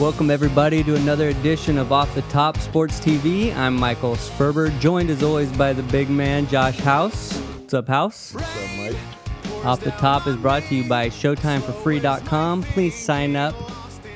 Welcome, everybody, to another edition of Off the Top Sports TV. I'm Michael Sperber, joined as always by the big man, Josh House. What's up, House? What's up, Mike? Off the Top is brought to you by ShowtimeForFree.com. Please sign up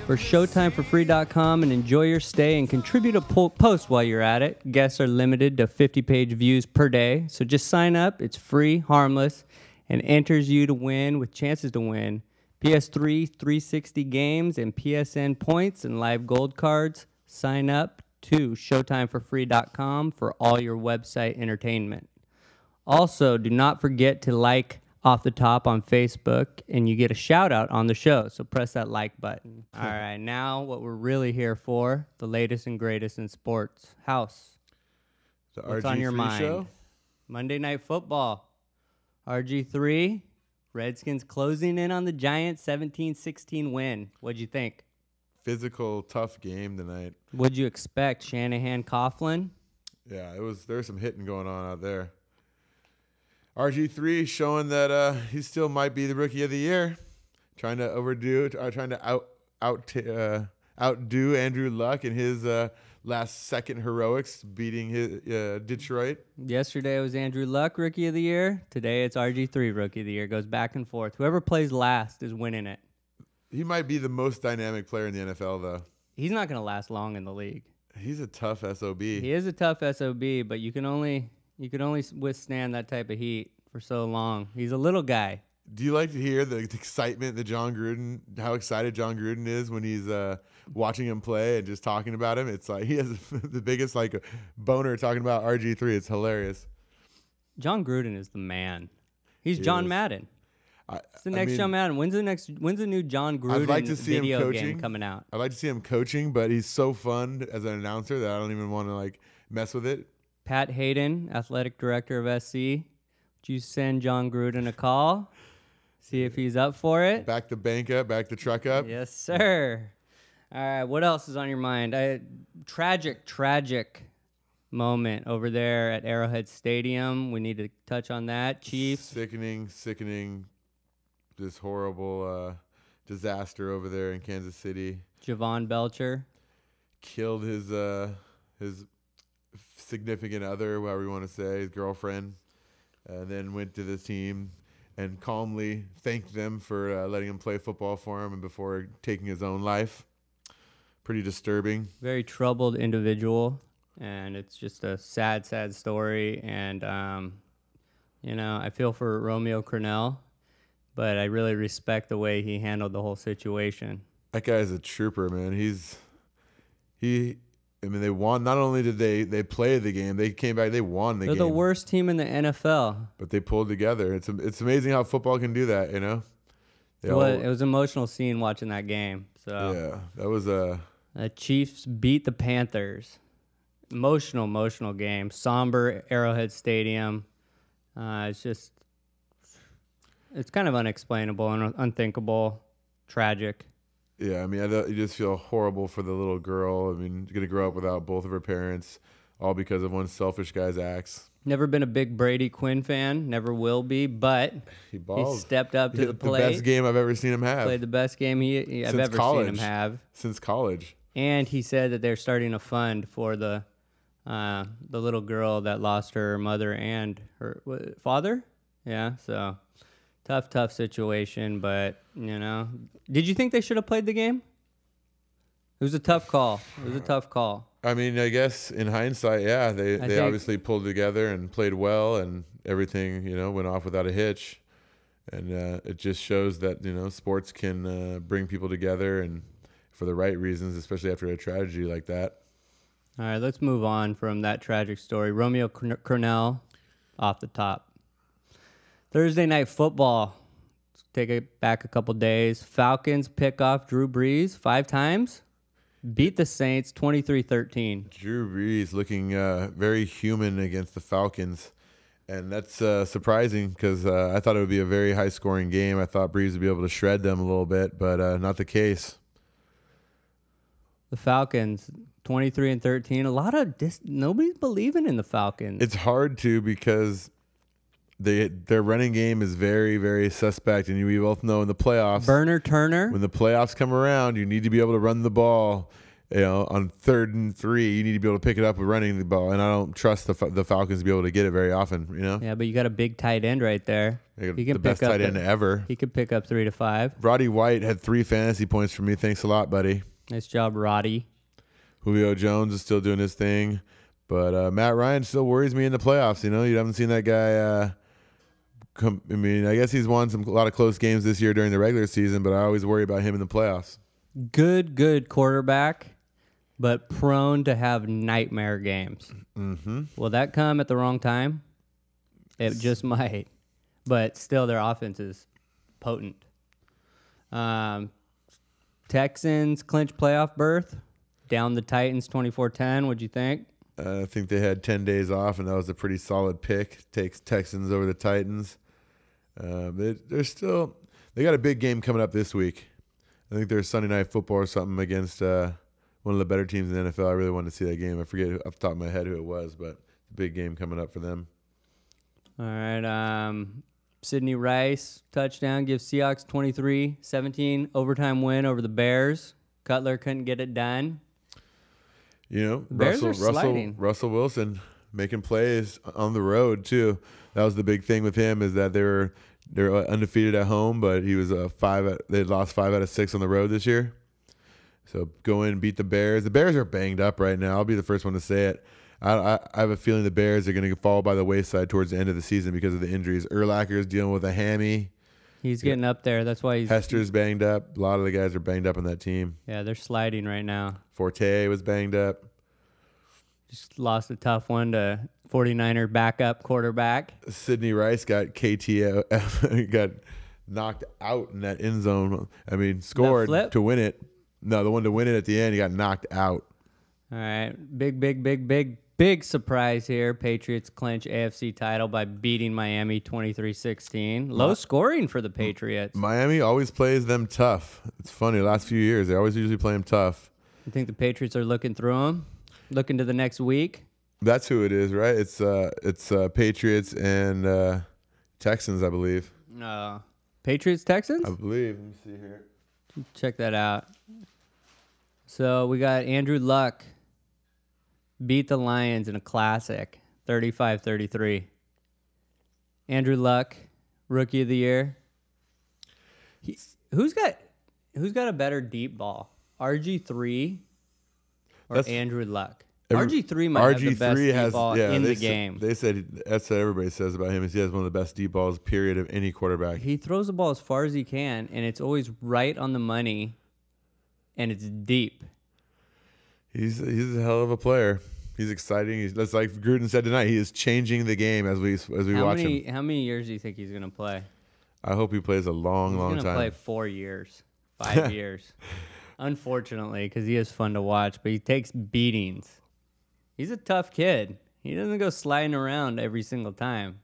for ShowtimeForFree.com and enjoy your stay and contribute a post while you're at it. Guests are limited to 50-page views per day, so just sign up. It's free, harmless, and enters you to win with chances to win PS3 360 games and PSN points and live gold cards. Sign up to ShowtimeForFree.com for all your website entertainment. Also, do not forget to like Off the Top on Facebook, and you get a shout out on the show. So press that like button. All right, now what we're really here for, the latest and greatest in sports. House, what's on your mind? Show? Monday Night Football. RG3, Redskins closing in on the Giants, 17-16 win. What'd you think? Physical, tough game tonight. What'd you expect? Shanahan, Coughlin? Yeah, there was some hitting going on out there. RG3 showing that he still might be the rookie of the year, trying to outdo Andrew Luck in his last second heroics, beating his Detroit. Yesterday it was Andrew Luck rookie of the year. Today it's RG3 rookie of the year. Goes back and forth. Whoever plays last is winning it. He might be the most dynamic player in the NFL, though. He's not going to last long in the league. He's a tough SOB. He is a tough SOB, but you can only withstand that type of heat for so long. He's a little guy. Do you like to hear the excitement that how excited John Gruden is when he's watching him play and just talking about him? It's like he has the biggest boner talking about RG3. It's hilarious. John Gruden is the man. He's John Madden. It's the next John Madden. When's the new John Gruden I'd like to see video him coaching. game coming out? I'd like to see him coaching, but he's so fun as an announcer that I don't even want to mess with it. Pat Hayden, athletic director of SC. Would you send John Gruden a call? See if he's up for it. Back the bank up, back the truck up. Yes, sir. All right, what else is on your mind? Tragic moment over there at Arrowhead Stadium. We need to touch on that. Chiefs. Sickening. This horrible disaster over there in Kansas City. Javon Belcher. Killed his significant other, whatever you want to say, his girlfriend. Then went to the team and calmly thanked them for letting him play football for him and before taking his own life. Pretty disturbing. Very troubled individual, and it's just a sad story. And, I feel for Romeo Crennel, but I really respect the way he handled the whole situation. That guy's a trooper, man. They won. Not only did they play the game, they came back, they won the game. They're the worst team in the NFL. But they pulled together. It's amazing how football can do that, you know? It was an emotional scene watching that game. So yeah, that was the Chiefs beat the Panthers. Emotional game. Somber Arrowhead Stadium. It's kind of unexplainable and unthinkable, tragic. Yeah, you just feel horrible for the little girl. Going to grow up without both of her parents, all because of one selfish guy's acts. Never been a big Brady Quinn fan, never will be, but he stepped up to the plate. The best game I've ever seen him have. Played the best game I've ever seen him have. Since college. And he said that they're starting a fund for the little girl that lost her mother and her father. Yeah, so tough situation, but, Did you think they should have played the game? It was a tough call. I guess in hindsight, yeah, they obviously pulled together and played well, and everything, went off without a hitch. And it just shows that, sports can bring people together and for the right reasons, especially after a tragedy like that. All right, let's move on from that tragic story. Romeo Crennel, Off the Top. Thursday Night Football. Let's take it back a couple days. Falcons pick off Drew Brees 5 times. Beat the Saints 23-13. Drew Brees looking very human against the Falcons. And that's surprising because I thought it would be a very high-scoring game. I thought Brees would be able to shred them a little bit, but not the case. The Falcons, 23-13. A lot of nobody's believing in the Falcons. It's hard to because their running game is very, very suspect, and we both know in the playoffs, Burner Turner. when the playoffs come around, you need to be able to run the ball. On 3rd and 3, you need to be able to pick it up with running the ball, and I don't trust the Falcons to be able to get it very often. Yeah, but you got a big tight end right there. He can the best tight end ever. He could pick up 3 to 5. Roddy White had 3 fantasy points for me. Thanks a lot, buddy. Nice job, Roddy. Julio Jones is still doing his thing, but Matt Ryan still worries me in the playoffs. You haven't seen that guy. I guess he's won a lot of close games this year during the regular season, but I always worry about him in the playoffs. Good quarterback, but prone to have nightmare games. Mm-hmm. Will that come at the wrong time? It just might. But still, their offense is potent. Texans clinch playoff berth. Down the Titans 24-10. What'd you think? I think they had 10 days off, and that was a pretty solid pick. Takes Texans over the Titans. They got a big game coming up this week. I think there's Sunday Night Football or something against one of the better teams in the NFL. I really wanted to see that game. I forget off the top of my head who it was, but it's a big game coming up for them. All right. Sidney Rice, touchdown, gives Seahawks 23-17, overtime win over the Bears. Cutler couldn't get it done. Russell Wilson making plays on the road too. That was the big thing with him, is that they're undefeated at home, but he was they lost 5 out of 6 on the road this year. So go in and beat the Bears. The Bears are banged up right now. I'll be the first one to say it. I have a feeling the Bears are going to fall by the wayside towards the end of the season because of the injuries. Urlacher's dealing with a hammy. He's getting up there. That's why Hester's banged up. A lot of the guys are banged up on that team. Yeah, they're sliding right now. Forte was banged up. Just lost a tough one to 49er backup quarterback. Sidney Rice got got knocked out in that end zone. I mean, scored to win it. No, the one to win it at the end, he got knocked out. All right. Big surprise here. Patriots clinch AFC title by beating Miami 23-16. Low scoring for the Patriots. Miami always plays them tough. It's funny. The last few years, they always usually play them tough. You think the Patriots are looking through them? Looking to the next week? That's who it is, right? It's Patriots and Texans, I believe. Patriots, Texans? I believe. Let me see here. Check that out. So we got Andrew Luck beat the Lions in a classic, 35-33. Andrew Luck, Rookie of the Year. Who's got a better deep ball, RG3 or Andrew Luck? RG3 might have the best deep ball in the game. They said that's what everybody says about him. Is he has one of the best deep balls, period, of any quarterback. He throws the ball as far as he can, and it's always right on the money, and it's deep. He's a hell of a player. He's exciting. That's like Gruden said tonight. He is changing the game as we watch him. How many years do you think he's going to play? I hope he plays a long time. He's going to play 4 years, 5 years. Unfortunately, because he is fun to watch, but he takes beatings. He's a tough kid. He doesn't go sliding around every single time.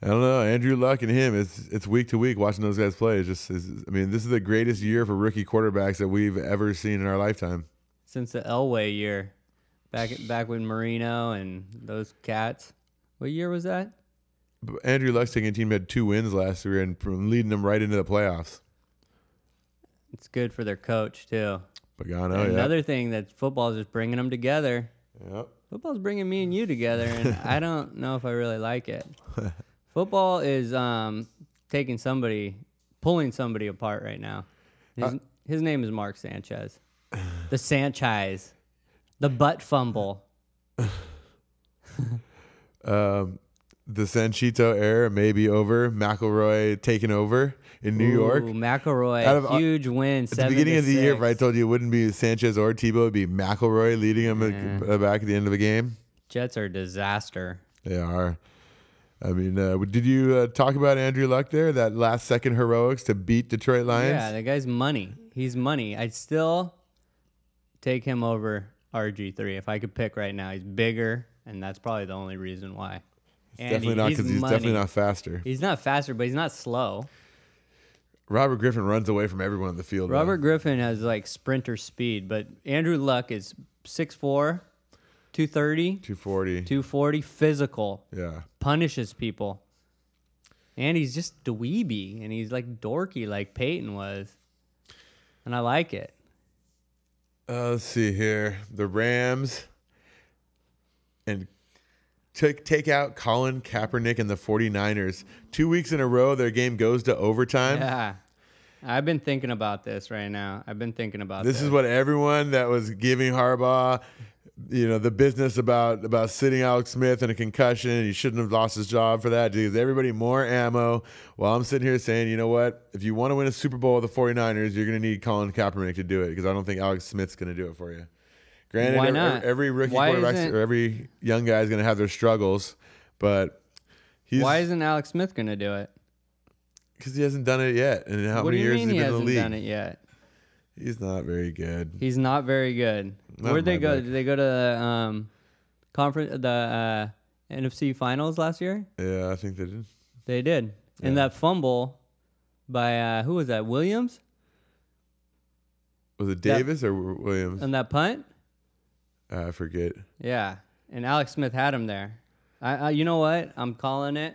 I don't know. Andrew Luck and him, it's week to week watching those guys play. This is the greatest year for rookie quarterbacks that we've ever seen in our lifetime. Since the Elway year, back with Marino and those cats. What year was that? Andrew Luck's taking a team that had 2 wins last year and leading them right into the playoffs. It's good for their coach, too. Pagano, another thing that football is just bringing them together. Yep. Football's bringing me and you together, and I don't know if I really like it. Football is pulling somebody apart right now. His name is Mark Sanchez. The Sanchez. The butt fumble. The Sanchito era may be over. McElroy taking over in New York. McElroy, huge win. At the beginning of the year, if I told you it wouldn't be Sanchez or Tebow, it would be McElroy leading him back at the end of the game. Jets are a disaster. They are. I mean, did you talk about Andrew Luck there? That last-second heroics to beat Detroit Lions? Yeah, the guy's money. He's money. I'd still take him over RG3 if I could pick right now. He's bigger, and that's probably the only reason why. Definitely not, because he's definitely not faster. He's not faster, but he's not slow. Robert Griffin runs away from everyone on the field. Robert Griffin has like sprinter speed, but Andrew Luck is 6'4", 230, 240, 240, physical. Yeah. Punishes people. And he's just dweeby, and he's like dorky like Peyton was. And I like it. Let's see here. The Rams and take out Colin Kaepernick and the 49ers. 2 weeks in a row, their game goes to overtime. Yeah. I've been thinking about this right now. This is what everyone that was giving Harbaugh, the business about sitting Alex Smith in a concussion, and he shouldn't have lost his job for that. Gives everybody more ammo. While I'm sitting here saying, you know what? If you want to win a Super Bowl with the 49ers, you're going to need Colin Kaepernick to do it, because I don't think Alex Smith's going to do it for you. Granted, why not? Every rookie quarterback or every young guy is going to have their struggles, but why isn't Alex Smith going to do it? Because he hasn't done it yet. And how many years has he been in the league? He hasn't done it yet. He's not very good. He's not very good. Where'd they go? Did they go to the NFC Finals last year? Yeah, I think they did. They did. Yeah. And that fumble by who was that? Williams? Was it Davis or Williams? And that punt? I forget. Yeah, and Alex Smith had him there. You know what? I'm calling it.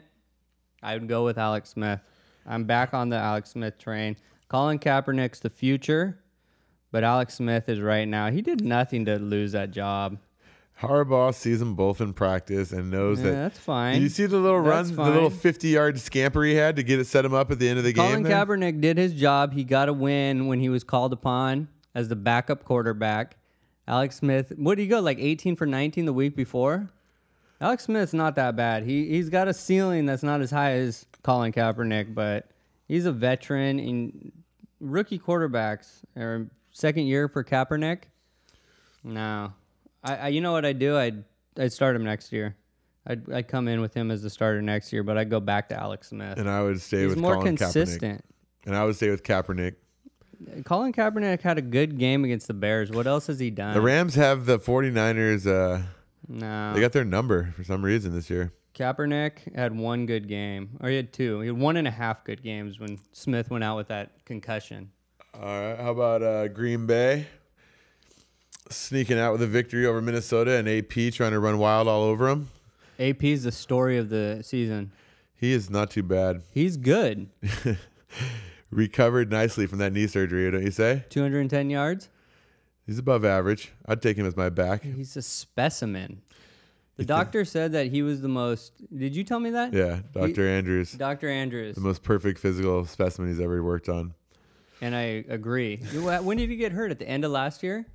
I would go with Alex Smith. I'm back on the Alex Smith train. Colin Kaepernick's the future, but Alex Smith is right now. He did nothing to lose that job. Harbaugh sees them both in practice and knows that. That's fine. Did you see the little run, the little 50-yard scamper he had to get it set him up at the end of the game? Colin Kaepernick did his job. He got a win when he was called upon as the backup quarterback. Alex Smith, what did he go, like 18 for 19 the week before? Alex Smith's not that bad. He's got a ceiling that's not as high as Colin Kaepernick, but he's a veteran. In rookie quarterbacks, or second year for Kaepernick. No, you know what I'd do? I'd start him next year. I'd come in with him as the starter next year, but I'd go back to Alex Smith. And I would stay with more Colin consistent. Kaepernick. And I would stay with Kaepernick. Colin Kaepernick had a good game against the Bears. What else has he done? The Rams have the 49ers. No. They got their number for some reason this year. Kaepernick had one good game. Or he had two. He had 1.5 good games when Smith went out with that concussion. All right. How about Green Bay? Sneaking out with a victory over Minnesota, and AP trying to run wild all over them. AP's the story of the season. He is not too bad. He's good. Recovered nicely from that knee surgery, don't you say? 210 yards? He's above average. I'd take him as my back. He's a specimen. The doctor said that he was the most... Did you tell me that? Yeah, Dr. Andrews. Dr. Andrews. The most perfect physical specimen he's ever worked on. And I agree. When did he get hurt? At the end of last year?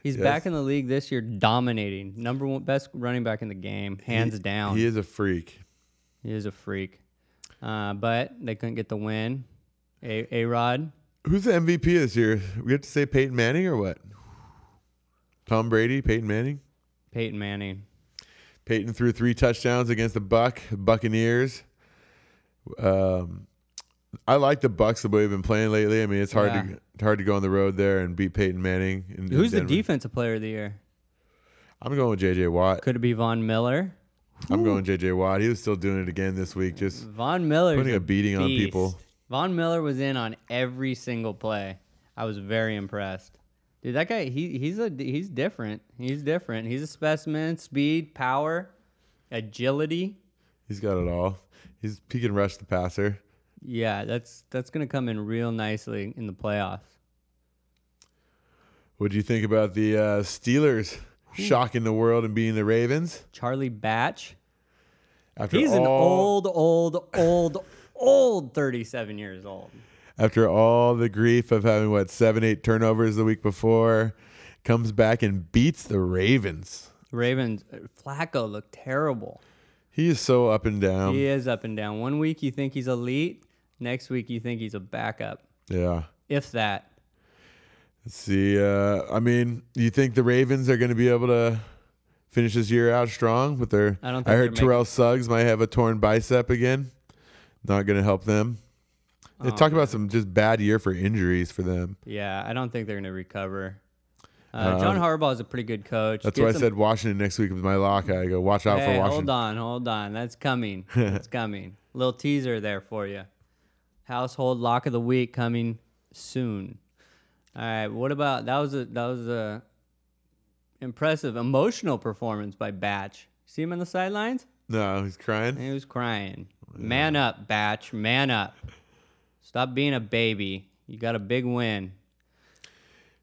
He's back in the league this year, dominating. Number one, best running back in the game, hands down. He is a freak. He is a freak. But they couldn't get the win. A-Rod. Who's the MVP this year? We have to say Peyton Manning or what? Tom Brady, Peyton Manning? Peyton Manning. Peyton threw 3 touchdowns against the Buccaneers. I like the Bucs the way they've been playing lately. I mean, it's hard to go on the road there and beat Peyton Manning. Who's the defensive player of the year? I'm going with J.J. Watt. Could it be Von Miller? I'm going J.J. Watt. He was still doing it again this week, just Von Miller putting a beating on people. Von Miller was in on every single play. I was very impressed. Dude, that guy, he's different. He's different. He's a specimen. Speed, power, agility. He's got it all. He can rush the passer. Yeah, that's going to come in real nicely in the playoffs. What do you think about the Steelers shocking the world and beating the Ravens? Charlie Batch. He's an old 37 years old. After all the grief of having, 7-8 turnovers the week before, comes back and beats the Ravens. Flacco looked terrible. He is so up and down. He is up and down. One week you think he's elite. Next week you think he's a backup. Yeah. If that. Let's see. I mean, do you think the Ravens are going to be able to finish this year out strong with their... I heard Terrell Suggs might have a torn bicep again. Not going to help them. Talk about some just bad year for injuries for them. Yeah, I don't think they're going to recover. John Harbaugh is a pretty good coach. That's why I said Washington next week was my lock. I go, watch out for Washington. Hold on. That's coming. That's coming. Little teaser there for you. Household lock of the week coming soon. All right, what about that was a impressive emotional performance by Batch. See him on the sidelines? No, he's crying. He was crying. Man up, Batch. Man up. Stop being a baby. You got a big win.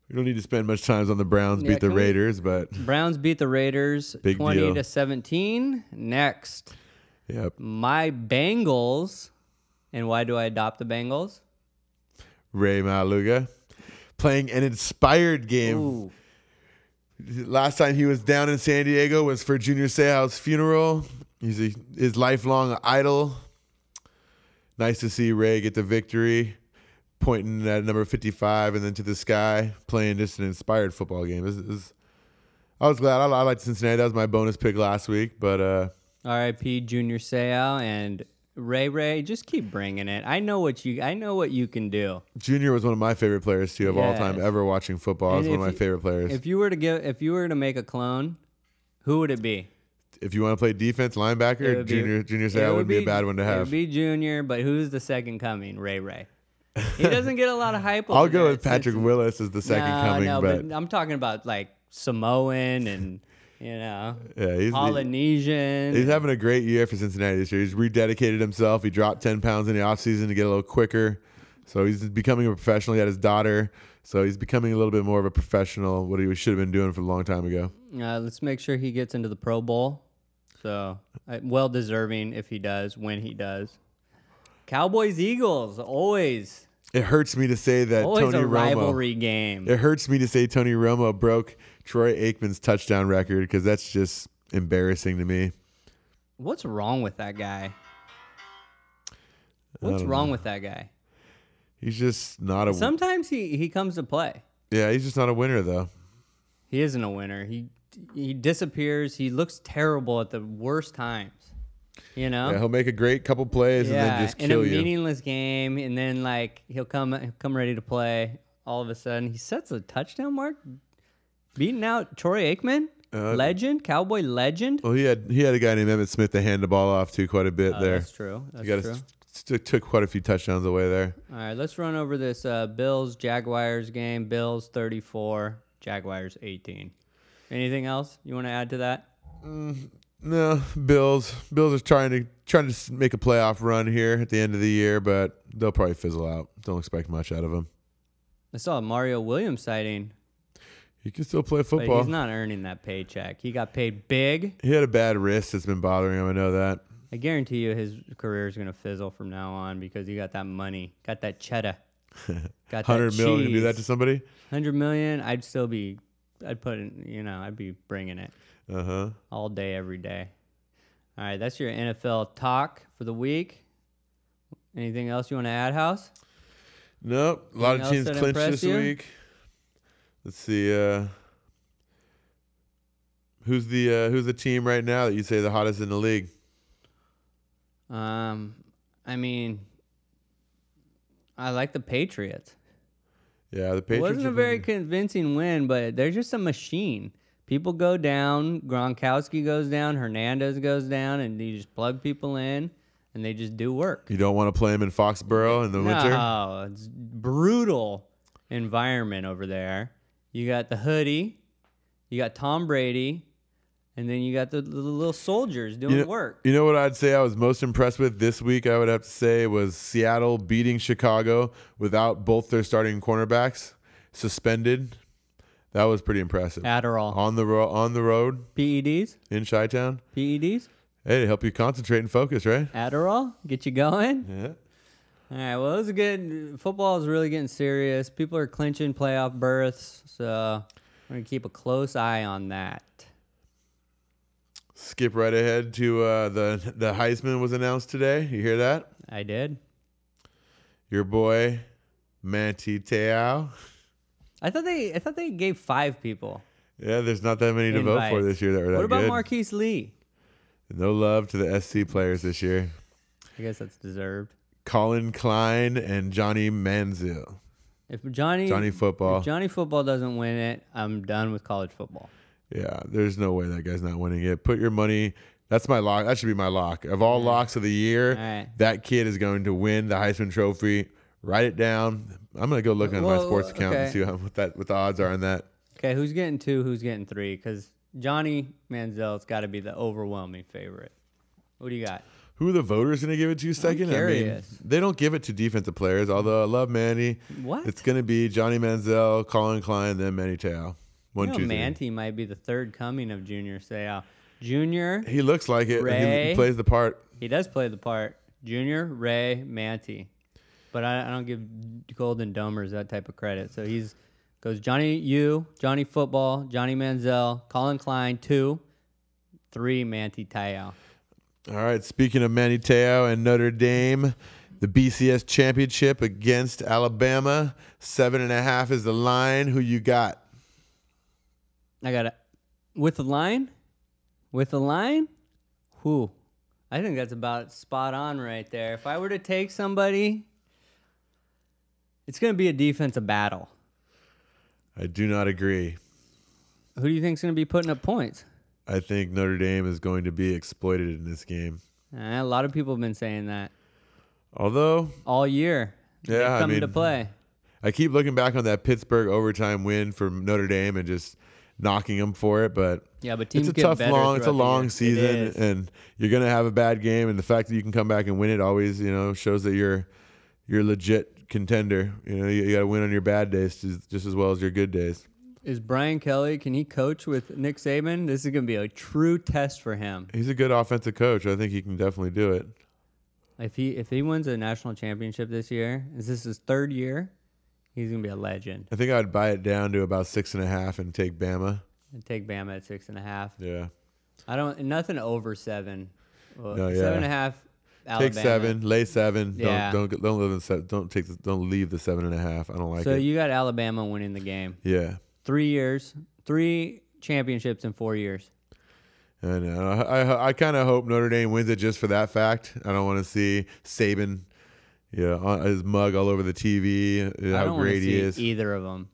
We don't need to spend much time on the Browns beat the Raiders, but Browns beat the Raiders 20-17. Next. Yep. My Bengals. And why do I adopt the Bengals? Ray Maluga playing an inspired game. Ooh. Last time he was down in San Diego was for Junior Seau's funeral. He's his lifelong idol. Nice to see Ray get the victory, pointing at number 55 and then to the sky, playing just an inspired football game. I was glad. I liked Cincinnati. That was my bonus pick last week. But R.I.P. Junior Seau and Ray. Just keep bringing it. I know what you can do. Junior was one of my favorite players too of all time ever watching football. He's one of my favorite players. If you were to make a clone, who would it be? If you want to play defense, linebacker, Junior Seau would be a bad one to have. It would be Junior, but who's the second coming? Ray. He doesn't get a lot of hype. I'll go with Patrick Willis as the second coming. No, but I'm talking about like Samoan and he's Polynesian. He's having a great year for Cincinnati this year. He's rededicated himself. He dropped 10 pounds in the offseason to get a little quicker. So he's becoming a professional. He had his daughter. So he's becoming a little bit more of a professional, what he should have been doing from a long time ago. Let's make sure he gets into the Pro Bowl. So well deserving if he does, when he does. Cowboys, Eagles, always. It hurts me to say that always Tony a Romo. Rivalry game. It hurts me to say Tony Romo broke Troy Aikman's touchdown record because that's just embarrassing to me. What's wrong with that guy? What's wrong with that guy? He's just not a. Sometimes he comes to play. Yeah, he's just not a winner though. He isn't a winner. He disappears. He looks terrible at the worst times. Yeah, he'll make a great couple plays and then just kill you. In a meaningless game, and then like he'll come ready to play. All of a sudden, he sets a touchdown mark, beating out Troy Aikman, legend, Cowboy legend. Well, he had a guy named Emmitt Smith to hand the ball off to quite a bit there. That's true. That's true. Took quite a few touchdowns away there. All right, let's run over this Bills-Jaguars game. Bills 34, Jaguars 18. Anything else you want to add to that? No, Bills are trying to make a playoff run here at the end of the year, but they'll probably fizzle out. Don't expect much out of them. I saw a Mario Williams sighting. He can still play football. But he's not earning that paycheck. He got paid big. He had a bad wrist that's been bothering him. I know that. I guarantee you his career is going to fizzle from now on because he got that money, got that cheddar, got 100 million to do that to somebody. 100 million, I'd be bringing it. All day, every day. All right, that's your NFL talk for the week. Anything else you want to add, House? Nope. A lot of teams clinched this week. Let's see. Who's the team right now that you say the hottest in the league? I mean, I like the Patriots. Yeah, the Patriots. It wasn't a very convincing win, but they're just a machine. People go down, Gronkowski goes down, Hernandez goes down, and you just plug people in, and they just do work. You don't want to play them in Foxborough in the winter? No, it's brutal environment over there. You got the hoodie, you got Tom Brady, and then you got the little soldiers doing work. You know what I'd say I was most impressed with this week, I would have to say, was Seattle beating Chicago without both their starting cornerbacks suspended. That was pretty impressive. Adderall. On the road. PEDs? In Chi-Town. PEDs? Hey, to help you concentrate and focus, right? Adderall? Get you going? Yeah. All right, well, it was good. Football is really getting serious. People are clinching playoff berths, so we're going to keep a close eye on that. Skip right ahead to the Heisman was announced today. You hear that? I did. Your boy, Manti Te'o. I thought they gave 5 people. Yeah, there's not that many to vote for this year that were that good. What about Marquise Lee? No love to the SC players this year. I guess that's deserved. Colin Klein and Johnny Manziel. If Johnny Football doesn't win it, I'm done with college football. Yeah, there's no way that guy's not winning it. Put your money. That's my lock. That should be my lock. Of all locks of the year, that kid is going to win the Heisman Trophy. Write it down. I'm going to go look on my sports account and see what the odds are on that. Okay, who's getting 2? Who's getting 3? Because Johnny Manziel's got to be the overwhelming favorite. What do you got? Who are the voters going to give it to second? I'm curious. I mean, they don't give it to defensive players, although I love Manny. What? It's going to be Johnny Manziel, Colin Klein, then Manny Te'o. 1, 2, 3. Manti might be the third coming of Junior Seau. Junior. He looks like it. Ray, he plays the part. He does play the part. Junior, Ray, Manti. But I don't give Golden Domers that type of credit. So goes Johnny U, Johnny Football, Johnny Manziel, Colin Klein, 2, 3, Manti Te'o. All right, speaking of Manny Te'o and Notre Dame, the BCS championship against Alabama. 7.5 is the line. Who you got? I got it. With the line? With the line? Who? I think that's about spot on right there. If I were to take somebody, it's going to be a defensive battle. I do not agree. Who do you think is going to be putting up points? I think Notre Dame is going to be exploited in this game. A lot of people have been saying that. Although all year, they've come to play. I keep looking back on that Pittsburgh overtime win for Notre Dame and just knocking them for it. But teams it's a tough, it's a long season, and you're going to have a bad game. And the fact that you can come back and win it always, shows that you're legit contender. You got to win on your bad days just as well as your good days. Is Brian Kelly, can he coach with Nick Saban? This is going to be a true test for him. He's a good offensive coach. I think he can definitely do it. If he wins a national championship this year, is this his 3rd year? He's going to be a legend. I think I'd buy it down to about 6.5 and take Bama. And take Bama at 6.5. Yeah. Nothing over 7. Well, no, 7.5. Alabama. Take 7, lay 7. Yeah. Don't leave the 7.5. I don't like it. So you got Alabama winning the game. Yeah. 3 years, 3 championships in 4 years. I know. I kind of hope Notre Dame wins it just for that fact. I don't want to see Saban, on his mug all over the TV. How great he is. Either of them.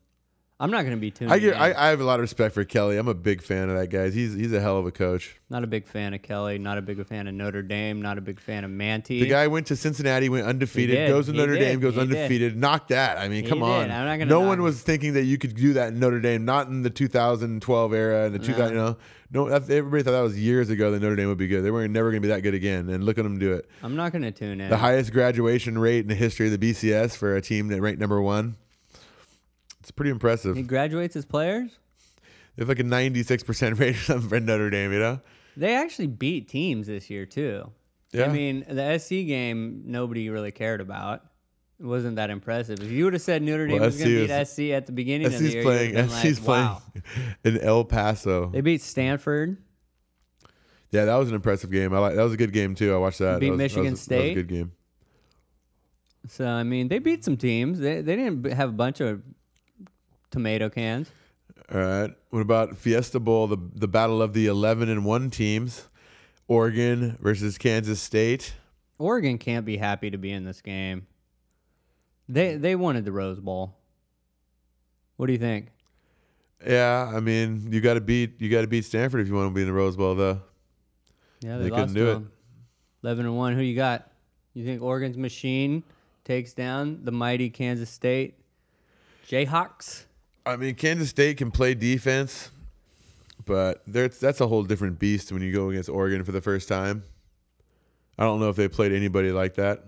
I'm not going to be tuned in. I have a lot of respect for Kelly. I'm a big fan of that guy. He's a hell of a coach. Not a big fan of Kelly. Not a big fan of Notre Dame. Not a big fan of Manti. The guy went to Cincinnati, went undefeated, goes to Notre Dame, goes undefeated. Knock that. I mean, come on. No one was thinking that you could do that in Notre Dame. Not in the 2012 era and the 2000. No, everybody thought that was years ago that Notre Dame would be good. They were never going to be that good again. And look at them do it. I'm not going to tune in. The highest graduation rate in the history of the BCS for a team that ranked number 1. It's pretty impressive. He graduates his players? They have like a 96% rate for Notre Dame, They actually beat teams this year, too. Yeah. I mean, the SC game, nobody really cared about. It wasn't that impressive. If you would have said Notre Dame was going to beat SC at the beginning of the year, SC's playing in El Paso. They beat Stanford. Yeah, that was an impressive game. That was a good game, too. I watched that. Beat Michigan State. That was a good game. So, I mean, they beat some teams. They didn't have a bunch of tomato cans. All right. What about Fiesta Bowl, the battle of the 11-1 teams, Oregon versus Kansas State? Oregon can't be happy to be in this game. They wanted the Rose Bowl. What do you think? Yeah, I mean, you got to beat Stanford if you want to be in the Rose Bowl, though. Yeah, they couldn't do it. 11-1. Who you got? You think Oregon's machine takes down the mighty Kansas State Jayhawks? I mean, Kansas State can play defense, but that's a whole different beast when you go against Oregon for the first time. I don't know if they played anybody like that.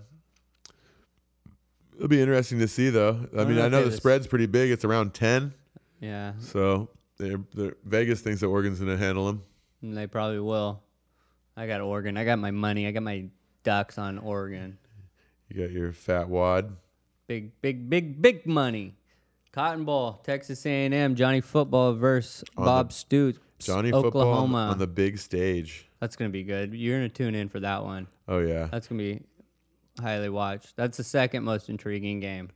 It'll be interesting to see, though. I mean, I know the spread's pretty big. It's around 10. Yeah. So Vegas thinks that Oregon's going to handle them. And they probably will. I got Oregon. I got my money. I got my ducks on Oregon. You got your fat wad. Big money. Cotton Bowl, Texas A&M, Johnny Football versus Bob Stoops, Johnny Oklahoma. Football on the big stage. That's going to be good. You're going to tune in for that one. Oh, yeah. That's going to be highly watched. That's the second most intriguing game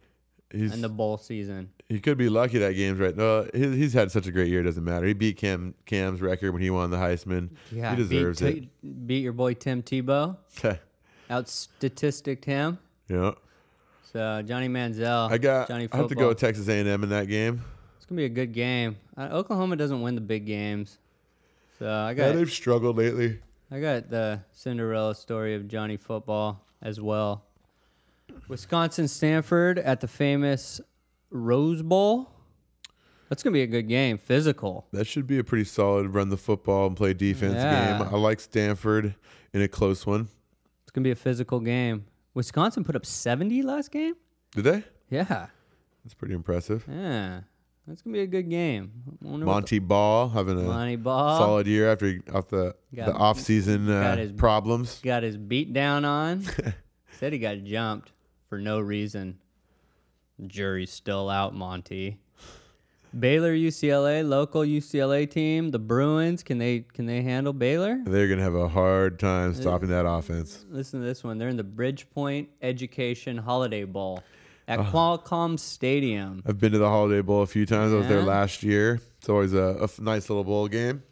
in the bowl season. He could be lucky that game's right. No, he's had such a great year. It doesn't matter. He beat Cam's record when he won the Heisman. Yeah, he deserves it. Beat your boy Tim Tebow. Okay. Out-statisticed him. Yeah. So, Johnny Manziel, Johnny Football. I have to go with Texas A&M in that game. It's going to be a good game. Oklahoma doesn't win the big games. So, they've struggled lately. I got the Cinderella story of Johnny Football as well. Wisconsin-Stanford at the famous Rose Bowl. That's going to be a good game. Physical. That should be a pretty solid run the football and play defense game. I like Stanford in a close one. It's going to be a physical game. Wisconsin put up 70 last game? Did they? Yeah. That's pretty impressive. Yeah. That's going to be a good game. Monty Ball having a solid year after off the off-season problems. Got his beat down on. Said he got jumped for no reason. Jury's still out, Monty. Baylor, UCLA, local UCLA team. The Bruins, can they handle Baylor? They're going to have a hard time stopping that offense. Listen to this one. They're in the Bridgepoint Education Holiday Bowl at Qualcomm Stadium. I've been to the Holiday Bowl a few times. I was there last year. It's always a nice little bowl game.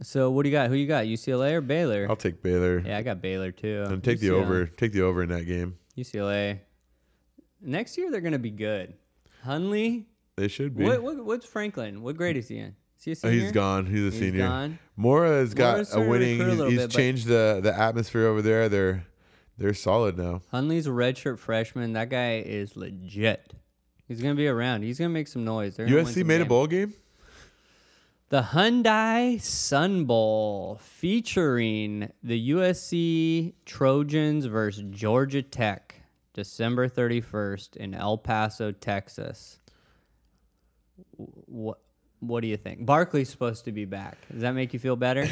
So what do you got? Who you got? UCLA or Baylor? I'll take Baylor. Yeah, I got Baylor too. And take the over. Take the over in that game. UCLA. Next year they're going to be good. Hundley. They should be. What's Franklin? What grade is he in? Is he a senior? He's gone. He's a senior. Gone. Mora has got a winning. He's changed the atmosphere over there. They're solid now. Hundley's a redshirt freshman. That guy is legit. He's going to be around. He's going to make some noise. USC made a bowl game? The Hyundai Sun Bowl featuring the USC Trojans versus Georgia Tech, December 31st in El Paso, Texas. What do you think? Barkley's supposed to be back. Does that make you feel better?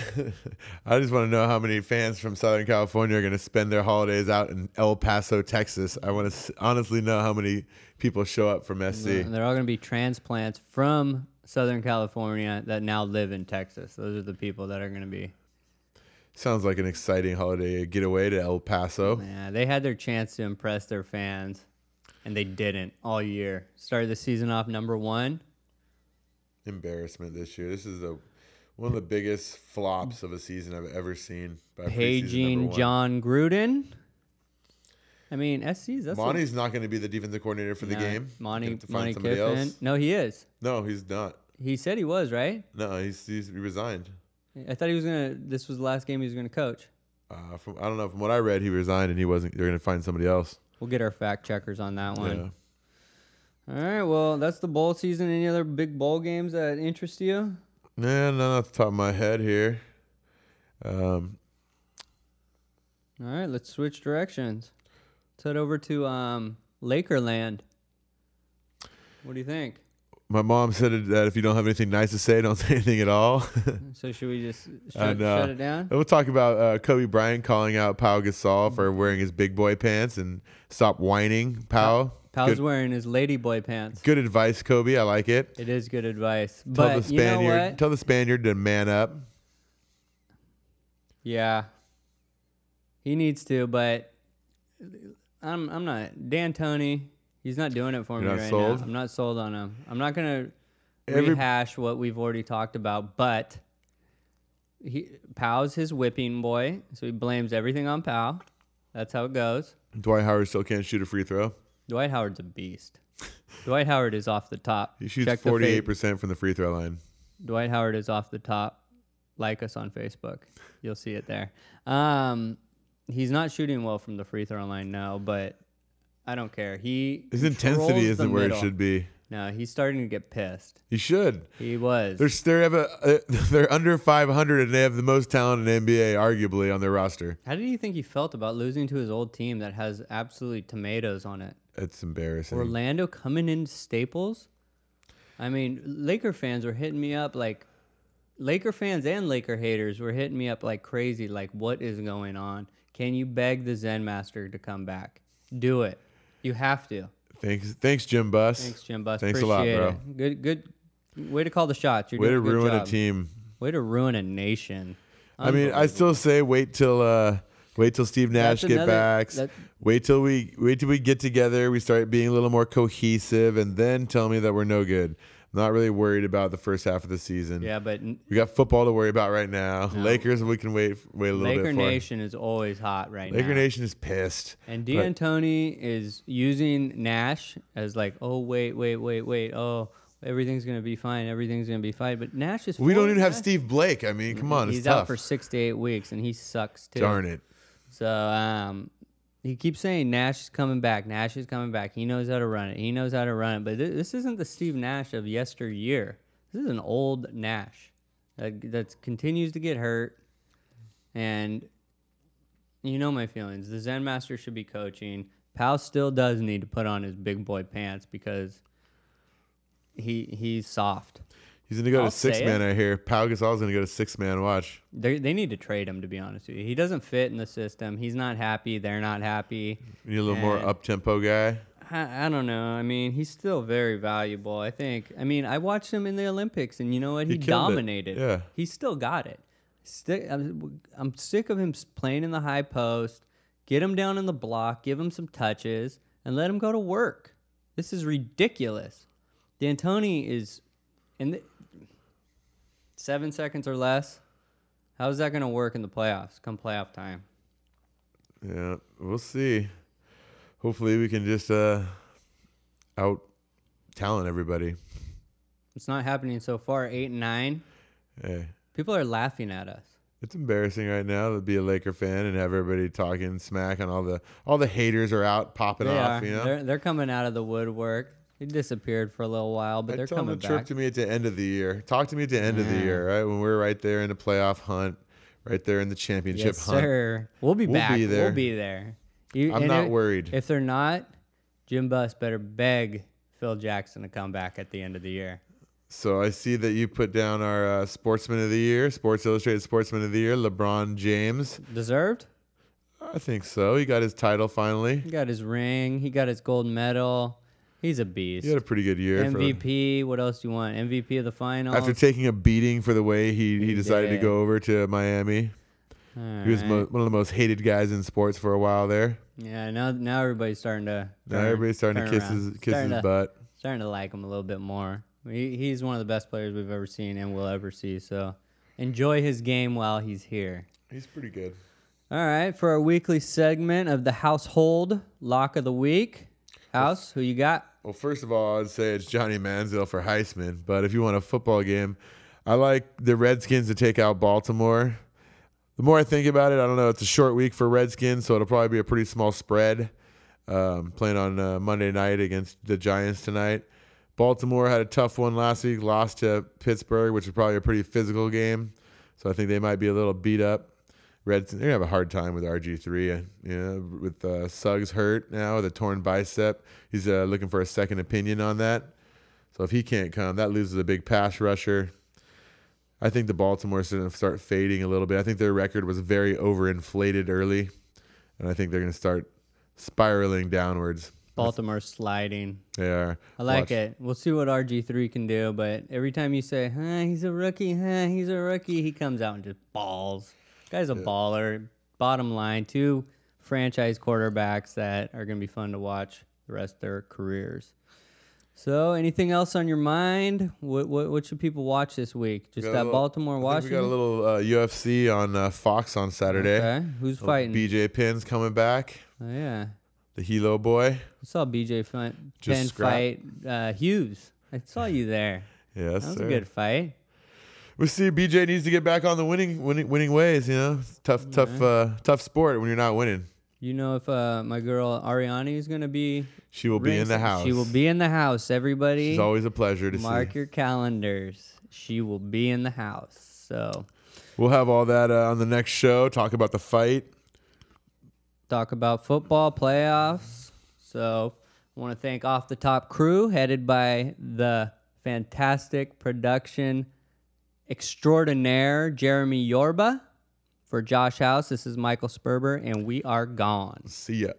I just want to know how many fans from Southern California are going to spend their holidays out in El Paso, Texas. I want to honestly know how many people show up from SC. And they're all going to be transplants from Southern California that now live in Texas. Those are the people that are going to be. Sounds like an exciting holiday getaway to El Paso. Yeah, they had their chance to impress their fans, and they didn't all year. Started the season off #1. Embarrassment this year. This is one of the biggest flops of a season I've ever seen. Paging John Gruden. I mean, SC's. Monty's not going to be the defensive coordinator for the game. Monty Kiffin. No, he is. No, he's not. He said he was, right? No, he resigned. I thought he was gonna. This was the last game he was gonna coach. I don't know. From what I read, he resigned and he wasn't. They're gonna find somebody else. We'll get our fact checkers on that one. Yeah. All right, well, that's the bowl season. Any other big bowl games that interest you? Nah, none off the top of my head here. All right, let's switch directions. Let's head over to Lakerland. What do you think? My mom said that if you don't have anything nice to say, don't say anything at all. So should we just shut it down? We'll talk about Kobe Bryant calling out Pau Gasol for wearing his big boy pants and stop whining, Pau. Pau's wearing his ladyboy pants. Good advice, Kobe. I like it. It is good advice. Tell the Spaniard to man up. Yeah. He needs to, but I'm not. D'Antoni, he's not doing it for me right now. I'm not sold on him. I'm not going to rehash what we've already talked about, but Pau's his whipping boy, so he blames everything on Pau. That's how it goes. Dwight Howard still can't shoot a free throw. Dwight Howard's a beast. Dwight Howard is off the top. He shoots 48% from the free throw line. Dwight Howard is off the top. Like us on Facebook. You'll see it there. He's not shooting well from the free throw line now, but I don't care. His intensity isn't where it should be. No, he's starting to get pissed. He should. He was. They're under 500 and they have the most talent in NBA, arguably, on their roster. How did you think he felt about losing to his old team that has absolutely tomatoes on it? It's embarrassing. Orlando coming into Staples. I mean, Laker fans were hitting me up like, Laker fans and Laker haters were hitting me up like crazy. Like, what is going on? Can you beg the Zen Master to come back? Do it. You have to. Thanks, Jim Buss. Thanks, Jim Buss. Thanks a lot, bro. Good. Way to call the shots. You're way doing to a good ruin job. A team. Way to ruin a nation. I mean, I still say wait till Steve Nash get back. Wait till we get together. We start being a little more cohesive, and then tell me that we're no good. I'm not really worried about the first half of the season. Yeah, but we got football to worry about right now. No. Lakers, we can wait a little bit. Laker Nation is always hot right now. Laker Nation is pissed. And D'Antoni is using Nash as like, oh wait. Oh, everything's gonna be fine. Everything's gonna be fine. But Nash is. We don't even have Steve Blake. I mean, come on, he's it's tough. out for 6 to 8 weeks, and he sucks too. Darn it. So he keeps saying Nash is coming back. Nash is coming back. He knows how to run it. He knows how to run it. But this isn't the Steve Nash of yesteryear. This is an old Nash that continues to get hurt. And you know my feelings. The Zen Master should be coaching. Powell still does need to put on his big boy pants because he's soft. He's going to go to six-man, I hear. Pau Gasol's going to go to six-man watch. They need to trade him, to be honest with you. He doesn't fit in the system. He's not happy. They're not happy. You need a little more up-tempo guy? I don't know. I mean, he's still very valuable, I think. I mean, I watched him in the Olympics, and you know what? He dominated. Yeah. He still got it. I'm sick of him playing in the high post. Get him down in the block. Give him some touches, and let him go to work. This is ridiculous. D'Antoni is... 7 seconds or less. How is that going to work in the playoffs come playoff time? Yeah, we'll see. Hopefully we can just out-talent everybody. It's not happening so far. 8-9. Hey. People are laughing at us. It's embarrassing right now to be a Laker fan and have everybody talking smack and all the haters are out popping off. You know? They're coming out of the woodwork. He disappeared for a little while, but they're coming back. Talk to me at the end of the year. Talk to me at the end of the year, right? When we're right there in the playoff hunt, right there in the championship hunt. Yes, sir. We'll be back. We'll be there. I'm not worried. If they're not, Jim Buss better beg Phil Jackson to come back at the end of the year. So I see that you put down our Sportsman of the Year, Sports Illustrated Sportsman of the Year, LeBron James. Deserved? I think so. He got his title finally. He got his ring. He got his gold medal. He's a beast. He had a pretty good year. MVP. What else do you want? MVP of the finals. After taking a beating for the way he decided to go over to Miami. He was one of the most hated guys in sports for a while there. Yeah, now everybody's starting to kiss his butt. Starting to like him a little bit more. He's one of the best players we've ever seen and will ever see. So enjoy his game while he's here. He's pretty good. All right, for our weekly segment of the Household Lock of the Week. House, who you got? Well, first of all, I'd say it's Johnny Manziel for Heisman. But if you want a football game, I like the Redskins to take out Baltimore. The more I think about it, I don't know. It's a short week for Redskins, so it'll probably be a pretty small spread. Playing on Monday night against the Giants tonight. Baltimore had a tough one last week, lost to Pittsburgh, which is probably a pretty physical game. So I think they might be a little beat up. They're going to have a hard time with RG3. With Suggs hurt now with a torn bicep. He's looking for a second opinion on that. So if he can't come, that loses a big pass rusher. I think the Baltimore's going to start fading a little bit. I think their record was very overinflated early. And I think they're going to start spiraling downwards. Baltimore sliding. They are. I like it. We'll see what RG3 can do. But every time you say, he's a rookie, he comes out and just balls. Guy's a baller. Bottom line, 2 franchise quarterbacks that are going to be fun to watch the rest of their careers. So, anything else on your mind? What should people watch this week? Just that Baltimore, Washington? We got a little UFC on Fox on Saturday. Okay. Who's fighting? BJ Penn's coming back. Oh, yeah. The Hilo boy. I saw BJ Penn fight Hughes. I saw you there. Yes, that was a good fight. We see BJ needs to get back on the winning ways. You know, tough sport when you're not winning. You know, if my girl Ariani is gonna be, she will be in the house. She will be in the house. Everybody, it's always a pleasure to mark your calendars. She will be in the house. So we'll have all that on the next show. Talk about the fight. Talk about football playoffs. So I want to thank Off the Top crew headed by the fantastic production extraordinaire Jeremy Yorba. For Josh House, this is Michael Sperber, and we are gone. See ya.